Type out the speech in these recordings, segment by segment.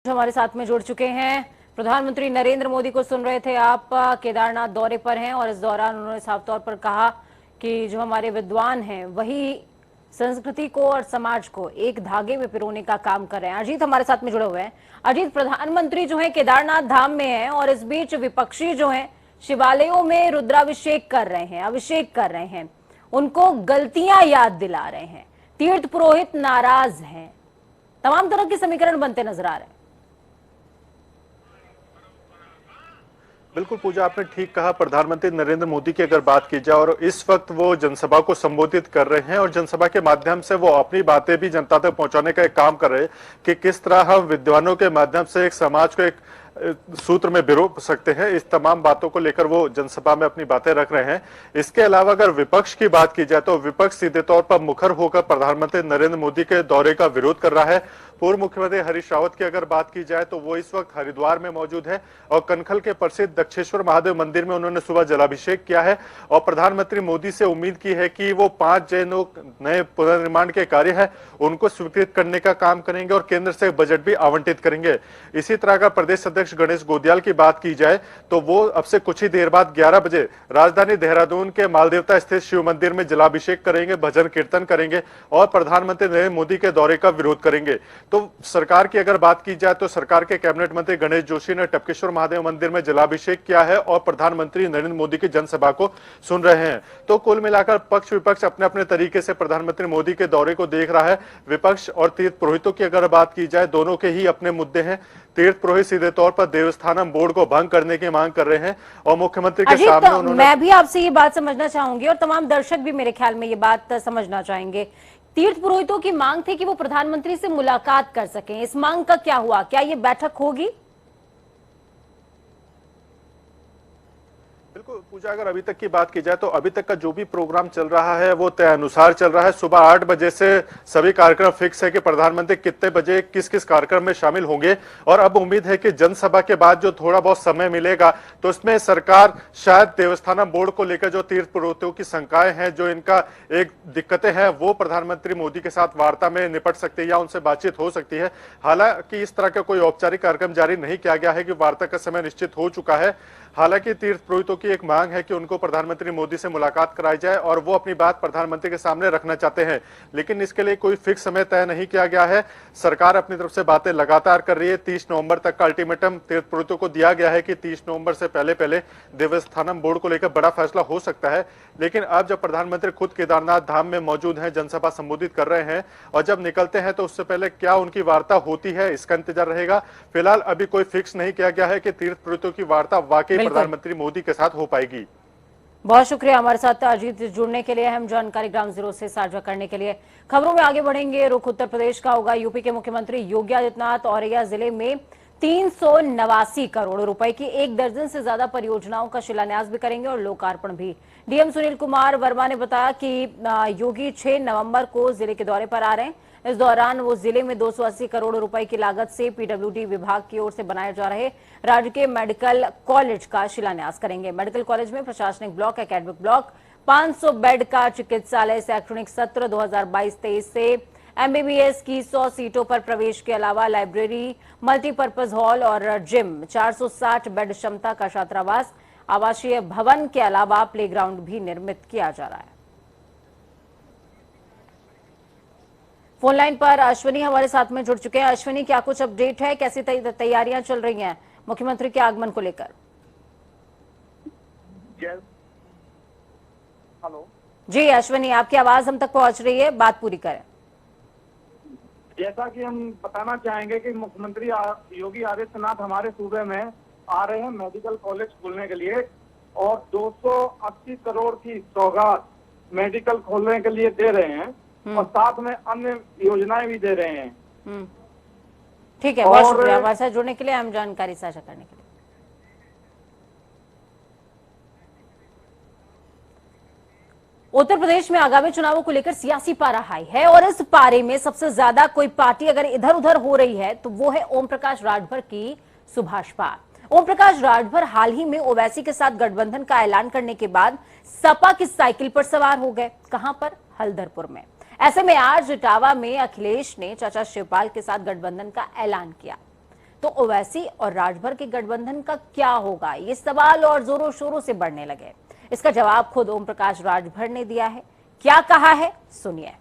हमारे साथ में जुड़ चुके हैं। प्रधानमंत्री नरेंद्र मोदी को सुन रहे थे आप। केदारनाथ दौरे पर हैं और इस दौरान उन्होंने साफ तौर पर कहा कि जो हमारे विद्वान हैं वही संस्कृति को और समाज को एक धागे में पिरोने का काम कर रहे हैं। अजीत हमारे साथ में जुड़े हुए हैं। अजीत, प्रधानमंत्री जो है केदारनाथ धाम में है और इस बीच विपक्षी जो है शिवालयों में रुद्राभिषेक कर रहे हैं, अभिषेक कर रहे हैं, उनको गलतियां याद दिला रहे हैं। तीर्थ पुरोहित नाराज हैं, तमाम तरह के समीकरण बनते नजर आ रहे हैं। बिल्कुल पूजा, आपने ठीक कहा। प्रधानमंत्री नरेंद्र मोदी की अगर बात की जाए और इस वक्त वो जनसभा को संबोधित कर रहे हैं और जनसभा के माध्यम से वो अपनी बातें भी जनता तक पहुंचाने का एक काम कर रहे हैं कि किस तरह हम विद्वानों के माध्यम से एक समाज को एक सूत्र में पिरो सकते हैं। इस तमाम बातों को लेकर वो जनसभा में अपनी बातें रख रहे हैं। इसके अलावा अगर विपक्ष की बात की जाए तो विपक्ष सीधे तौर पर मुखर होकर प्रधानमंत्री नरेंद्र मोदी के दौरे का विरोध कर रहा है। पूर्व मुख्यमंत्री हरीश रावत की अगर बात की जाए तो वो इस वक्त हरिद्वार में मौजूद है और कनखल के प्रसिद्ध दक्षेश्वर महादेव मंदिर में उन्होंने सुबह जलाभिषेक किया है और प्रधानमंत्री मोदी से उम्मीद की है कि वो 5 जो नए पुनर्निर्माण के कार्य है उनको स्वीकृत करने का काम करेंगे और केंद्र से बजट भी आवंटित करेंगे। इसी तरह का प्रदेश अध्यक्ष गणेश गोदियाल की बात की जाए तो वो अब से कुछ ही देर बाद 11 बजे राजधानी देहरादून के मालदेवता स्थित शिव मंदिर में जलाभिषेक करेंगे, भजन कीर्तन करेंगे और प्रधानमंत्री नरेंद्र मोदी के दौरे का विरोध करेंगे। तो सरकार की अगर बात की जाए तो सरकार के कैबिनेट मंत्री गणेश जोशी ने टपकेश्वर महादेव मंदिर में जलाभिषेक किया है और प्रधानमंत्री नरेंद्र मोदी की जनसभा को सुन रहे हैं। तो कुल मिलाकर पक्ष विपक्ष अपने अपने तरीके से प्रधानमंत्री मोदी के दौरे को देख रहा है। विपक्ष और तीर्थ पुरोहितों की अगर बात की जाए, दोनों के ही अपने मुद्दे हैं। तीर्थ पुरोहित सीधे तौर पर देवस्थानम बोर्ड को भंग करने की मांग कर रहे हैं और मुख्यमंत्री के सामने उन्होंने। मैं भी आपसे ये बात समझना चाहूंगी और तमाम दर्शक भी मेरे ख्याल में ये बात समझना चाहेंगे। तीर्थ पुरोहितों की मांग थी कि वो प्रधानमंत्री से मुलाकात कर सकें। इस मांग का क्या हुआ? क्या ये बैठक होगी? बिल्कुल पूजा, अगर अभी तक की बात की जाए तो अभी तक का जो भी प्रोग्राम चल रहा है वो तय अनुसार चल रहा है। सुबह 8 बजे से सभी कार्यक्रम फिक्स है कि प्रधानमंत्री कितने बजे किस किस कार्यक्रम में शामिल होंगे और अब उम्मीद है कि जनसभा के बाद जो थोड़ा बहुत समय मिलेगा तो उसमें सरकार शायद देवस्थानम बोर्ड को लेकर जो तीर्थ पुरोहितों की शंकाएं हैं, जो इनका एक दिक्कतें हैं, वो प्रधानमंत्री मोदी के साथ वार्ता में निपट सकती है या उनसे बातचीत हो सकती है। हालांकि इस तरह का कोई औपचारिक कार्यक्रम जारी नहीं किया गया है कि वार्ता का समय निश्चित हो चुका है। हालांकि तीर्थ पुरोहितों की एक मांग है कि उनको प्रधानमंत्री मोदी से मुलाकात कराई जाए और वो अपनी बात प्रधानमंत्री के सामने रखना चाहते हैं, लेकिन इसके लिए कोई फिक्स समय तय नहीं किया गया है। सरकार अपनी तरफ से बातें लगातार कर रही है। 30 नवंबर तक का अल्टीमेटम तीर्थ पुरोहितों को दिया गया है कि 30 नवंबर से पहले पहले देवस्थानम बोर्ड को लेकर बड़ा फैसला हो सकता है। लेकिन अब जब प्रधानमंत्री खुद केदारनाथ धाम में मौजूद हैं, जनसभा संबोधित कर रहे हैं और जब निकलते हैं तो उससे पहले क्या उनकी वार्ता होती है, इसका इंतजार रहेगा। फिलहाल अभी कोई फिक्स नहीं किया गया है कि तीर्थ पुरोहितों की वार्ता वाकई प्रधानमंत्री मोदी के साथ हो पाएगी। बहुत शुक्रिया हमारे साथ अजीत जुड़ने के लिए, हम जानकारी ग्राउंड जीरो से साझा करने के लिए। खबरों में आगे बढ़ेंगे। रुख उत्तर प्रदेश का होगा। यूपी के मुख्यमंत्री योगी आदित्यनाथ औरैया जिले में 389 करोड़ रुपए की 1 दर्जन से ज्यादा परियोजनाओं का शिलान्यास भी करेंगे और लोकार्पण भी। डीएम सुनील कुमार वर्मा ने बताया कि योगी 6 नवंबर को जिले के दौरे पर आ रहे हैं। इस दौरान वो जिले में 280 करोड़ रुपए की लागत से पीडब्ल्यूडी विभाग की ओर से बनाए जा रहे राजकीय मेडिकल कॉलेज का शिलान्यास करेंगे। मेडिकल कॉलेज में प्रशासनिक ब्लॉक, एकेडमिक ब्लॉक, 500 बेड का चिकित्सालय, शैक्षणिक सत्र 2022-23 से एमबीबीएस की 100 सीटों पर प्रवेश के अलावा लाइब्रेरी, मल्टीपर्पज हॉल और जिम, 460 बेड क्षमता का छात्रावास, आवासीय भवन के अलावा प्लेग्राउंड भी निर्मित किया जा रहा है। फोन लाइन पर अश्विनी हमारे साथ में जुड़ चुके हैं। अश्विनी, क्या कुछ अपडेट है? कैसी तैयारियां चल रही हैं मुख्यमंत्री के आगमन को लेकर? हेलो जी अश्विनी, आपकी आवाज हम तक पहुंच रही है, बात पूरी करें। जैसा कि हम बताना चाहेंगे कि मुख्यमंत्री योगी आदित्यनाथ हमारे सूबे में आ रहे हैं मेडिकल कॉलेज खोलने के लिए और 280 करोड़ की सौगात मेडिकल खोलने के लिए दे रहे हैं और साथ में अन्य योजनाएं भी दे रहे हैं। ठीक है, बहुत शुक्रिया हमारे साथ जुड़ने के लिए, हम जानकारी साझा करने के लिए। उत्तर प्रदेश में आगामी चुनावों को लेकर सियासी पारा हाई है और इस पारे में सबसे ज्यादा कोई पार्टी अगर इधर उधर हो रही है तो वो है ओम प्रकाश राजभर की सुभाष पार। ओम प्रकाश राजभर हाल ही में ओवैसी के साथ गठबंधन का ऐलान करने के बाद सपा की साइकिल पर सवार हो गए। कहां पर? हल्दरपुर में। ऐसे में आज इटावा में अखिलेश ने चाचा शिवपाल के साथ गठबंधन का ऐलान किया। तो ओवैसी और राजभर के गठबंधन का क्या होगा, ये सवाल और जोरों शोरों से बढ़ने लगे। इसका जवाब खुद ओम प्रकाश राजभर ने दिया है। क्या कहा है, सुनिए।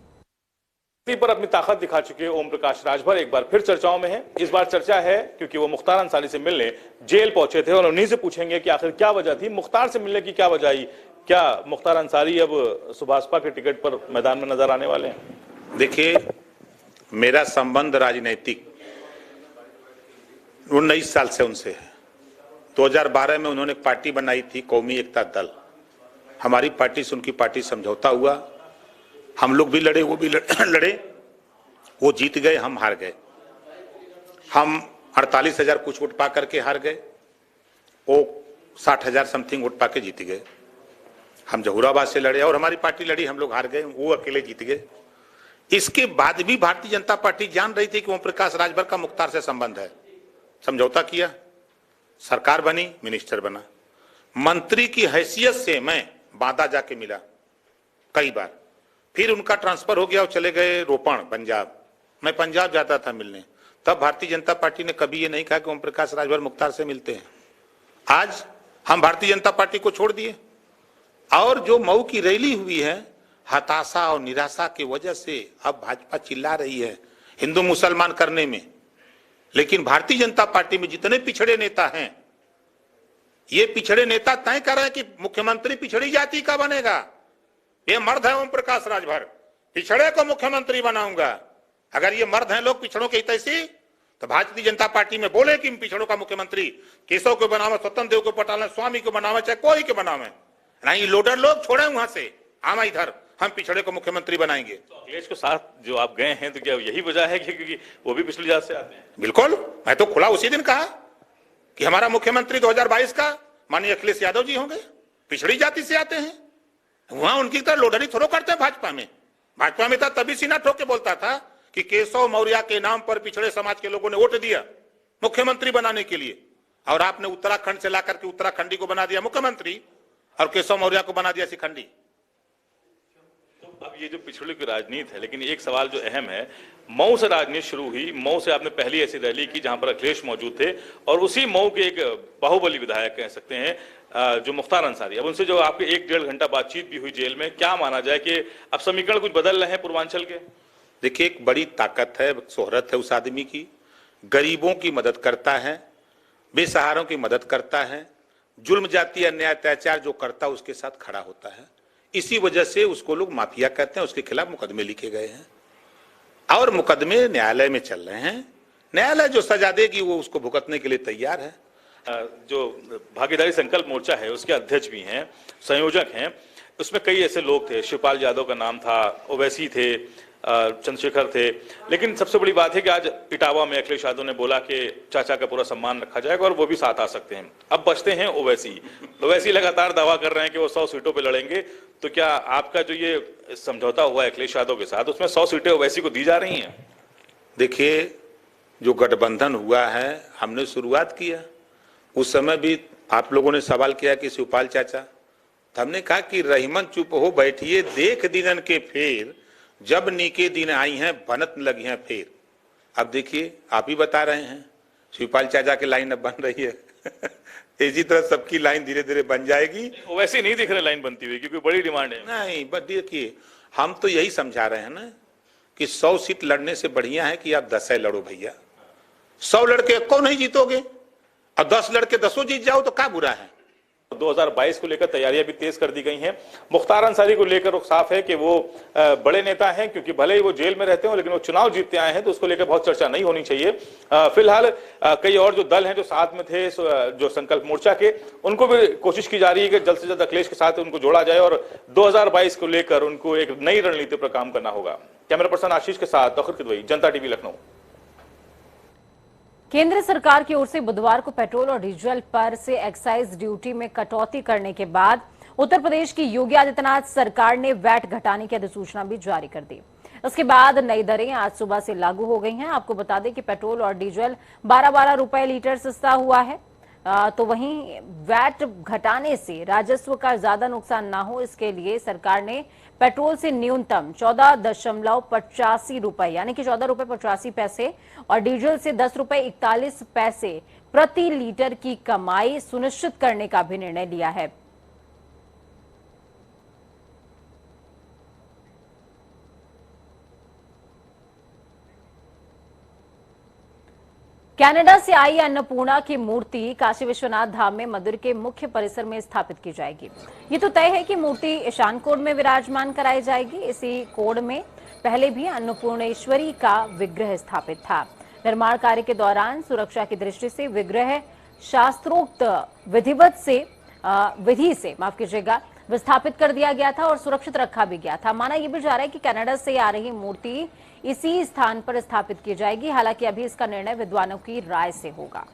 पर अपनी ताकत दिखा चुके ओम प्रकाश राजभर एक बार फिर चर्चाओं में है। इस बार चर्चा है क्योंकि वो मुख्तार अंसारी से मिलने जेल पहुंचे थे और उन्हीं से पूछेंगे कि आखिर क्या वजह थी, मुख्तार से मिलने की क्या वजह आई। क्या मुख्तार अंसारी अब सुभाषपा के टिकट पर मैदान में नजर आने वाले हैं? देखिए, मेरा संबंध राजनीतिक 19 साल से उनसे है। 2012 में उन्होंने पार्टी बनाई थी कौमी एकता दल, हमारी पार्टी से उनकी पार्टी समझौता हुआ, हम लोग भी लड़े, वो भी लड़े, वो जीत गए, हम हार गए। हम 48,000 कुछ वोट पा करके हार गए, वो 60,000 समथिंग वोट पा के जीत गए। हम जहूराबाद से लड़े और हमारी पार्टी लड़ी, हम लोग हार गए, वो अकेले जीत गए। इसके बाद भी भारतीय जनता पार्टी जान रही थी कि ओम प्रकाश राजभर का मुख्तार से संबंध है। समझौता किया, सरकार बनी, मिनिस्टर बना। मंत्री की हैसियत से मैं बांदा जाके मिला कई बार, फिर उनका ट्रांसफर हो गया और चले गए रोपण पंजाब। मैं पंजाब जाता था मिलने, तब भारतीय जनता पार्टी ने कभी ये नहीं कहा कि ओम प्रकाश राजभर मुख्तार से मिलते हैं। आज हम भारतीय जनता पार्टी को छोड़ दिए और जो मऊ की रैली हुई है, हताशा और निराशा की वजह से अब भाजपा चिल्ला रही है हिंदू मुसलमान करने में। लेकिन भारतीय जनता पार्टी में जितने पिछड़े नेता हैं, ये पिछड़े नेता तय कर रहे हैं कि मुख्यमंत्री पिछड़ी जाति का बनेगा। ये मर्द है ओम प्रकाश राजभर, पिछड़े को मुख्यमंत्री बनाऊंगा। अगर ये मर्द हैं लोग पिछड़ों के हितैषी, तो भारतीय जनता पार्टी में बोले कि पिछड़ों का मुख्यमंत्री केशव को बनावे, स्वतंत्र देव को पटाले, स्वामी को बनावे, चाहे कोई के बनावे। नहीं, लोडर लोग छोड़े वहां से, आमा इधर, हम पिछड़े को मुख्यमंत्री बनाएंगे। तो अखिलेश के साथ जो आप गए हैं, तो क्या यही वजह है कि क्योंकि वो भी पिछली जात से आते हैं? बिल्कुल, मैं तो खुला उसी दिन कहा कि हमारा मुख्यमंत्री 2022 का माननीय अखिलेश यादव जी होंगे, पिछड़ी जाति से आते हैं। वहां उनकी तरह लोडरी थोड़ो करते हैं भाजपा में। भाजपा में था तभी सीना ठोक के बोलता था कि केशव मौर्य के नाम पर पिछड़े समाज के लोगों ने वोट दिया मुख्यमंत्री बनाने के लिए, और आपने उत्तराखंड से लाकर के उत्तराखंडी को बना दिया मुख्यमंत्री और केशव मौर्य को बना दिया शिखंडी। तो अब ये जो पिछड़े की राजनीति है, लेकिन एक सवाल जो अहम है, मऊ से राजनीति शुरू हुई। मऊ से आपने पहली ऐसी रैली की जहां पर अखिलेश मौजूद थे और उसी मऊ के एक बाहुबली विधायक कह सकते हैं जो मुख्तार अंसारी, अब उनसे जो आपके 1-1.5 घंटा बातचीत भी हुई जेल में, क्या माना जाए कि अब समीकरण कुछ बदल रहे हैं पूर्वांचल के? देखिए, एक बड़ी ताकत है, शोहरत है उस आदमी की, गरीबों की मदद करता है, बेसहारों की मदद करता है, जुल्म जाति अन्याय अत्याचार जो करता है उसके साथ खड़ा होता है। इसी वजह से उसको लोग माफिया कहते हैं। उसके खिलाफ मुकदमे लिखे गए हैं और मुकदमे न्यायालय में चल रहे हैं। न्यायालय जो सजा देगी वो उसको भुगतने के लिए तैयार है। जो भागीदारी संकल्प मोर्चा है उसके अध्यक्ष भी हैं, संयोजक हैं, उसमें कई ऐसे लोग थे, शिवपाल यादव का नाम था, ओवैसी थे, चंद्रशेखर थे। लेकिन सबसे बड़ी बात है कि आज इटावा में अखिलेश यादव ने बोला कि चाचा का पूरा सम्मान रखा जाएगा और वो भी साथ आ सकते हैं। अब बचते हैं ओवैसी। ओवैसी लगातार दावा कर रहे हैं कि वो 100 सीटों पे लड़ेंगे। तो क्या आपका जो ये समझौता हुआ है अखिलेश यादव के साथ, उसमें 100 सीटें ओवैसी को दी जा रही हैं? देखिए, जो गठबंधन हुआ है, हमने शुरुआत किया, उस समय भी आप लोगों ने सवाल किया कि शिवपाल चाचा, तो हमने कहा कि रहीमन चुप हो बैठिए, देख दिनन के फेर, जब नीके दिन आई हैं बनत लगी हैं फेर। अब देखिए, आप ही बता रहे हैं शिवपाल चाचा की लाइन अब बन रही है इसी तरह सबकी लाइन धीरे धीरे बन जाएगी। वैसे नहीं दिख रहे लाइन बनती हुई, क्योंकि बड़ी डिमांड है। नहीं, बस देखिए, हम तो यही समझा रहे हैं ना कि 100 सीट लड़ने से बढ़िया है कि आप 10 लड़ो भैया। 100 लड़के को नहीं जीतोगे और 10 लड़के 10 जीत जाओ तो क्या बुरा है। 2022 को लेकर तैयारियां भी तेज कर दी गई हैं। मुख्तार अंसारी को लेकर रुख साफ है कि वो बड़े नेता हैं, क्योंकि भले ही वो जेल में रहते हो लेकिन वो चुनाव जीतते आए हैं, तो उसको लेकर बहुत चर्चा नहीं होनी चाहिए। फिलहाल कई और जो दल हैं जो साथ में थे जो संकल्प मोर्चा के, उनको भी कोशिश की जा रही है कि जल्द से जल्द अखिलेश के साथ उनको जोड़ा जाए और 2022 को लेकर उनको एक नई रणनीति पर काम करना होगा। कैमरा पर्सन आशीष के साथ तौखीर किदवई, जनता टीवी, लखनऊ। केंद्र सरकार की ओर से बुधवार को पेट्रोल और डीजल पर से एक्साइज ड्यूटी में कटौती करने के बाद उत्तर प्रदेश की योगी आदित्यनाथ सरकार ने वैट घटाने की अधिसूचना भी जारी कर दी। इसके बाद नई दरें आज सुबह से लागू हो गई हैं। आपको बता दें कि पेट्रोल और डीजल 12-12 रुपए लीटर सस्ता हुआ है। तो वहीं वैट घटाने से राजस्व का ज्यादा नुकसान ना हो, इसके लिए सरकार ने पेट्रोल से न्यूनतम 14.85 रुपए यानी कि 14 रुपए 85 पैसे और डीजल से 10 रुपए 41 पैसे प्रति लीटर की कमाई सुनिश्चित करने का भी निर्णय लिया है। कनाडा से आई अन्नपूर्णा की मूर्ति काशी विश्वनाथ धाम में मंदिर के मुख्य परिसर में स्थापित की जाएगी। ये तो तय है कि मूर्ति ईशान कोण में विराजमान कराई जाएगी। इसी कोण में पहले भी अन्नपूर्णेश्वरी का विग्रह स्थापित था। निर्माण कार्य के दौरान सुरक्षा की दृष्टि से विग्रह शास्त्रोक्त विधि से विस्थापित कर दिया गया था और सुरक्षित रखा भी गया था। माना यह भी जा रहा है कि कनाडा से आ रही मूर्ति इसी स्थान पर स्थापित की जाएगी। हालांकि अभी इसका निर्णय विद्वानों की राय से होगा।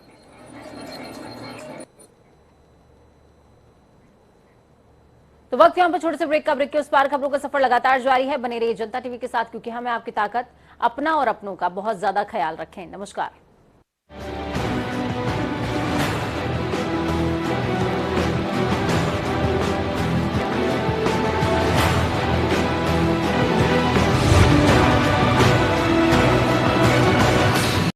तो वक्त यहां पर छोटे से ब्रेक का। ब्रेक के उस पार खबरों का सफर लगातार जारी है। बने रहिए जनता टीवी के साथ, क्योंकि हमें आपकी ताकत अपना और अपनों का बहुत ज्यादा ख्याल रखें। नमस्कार।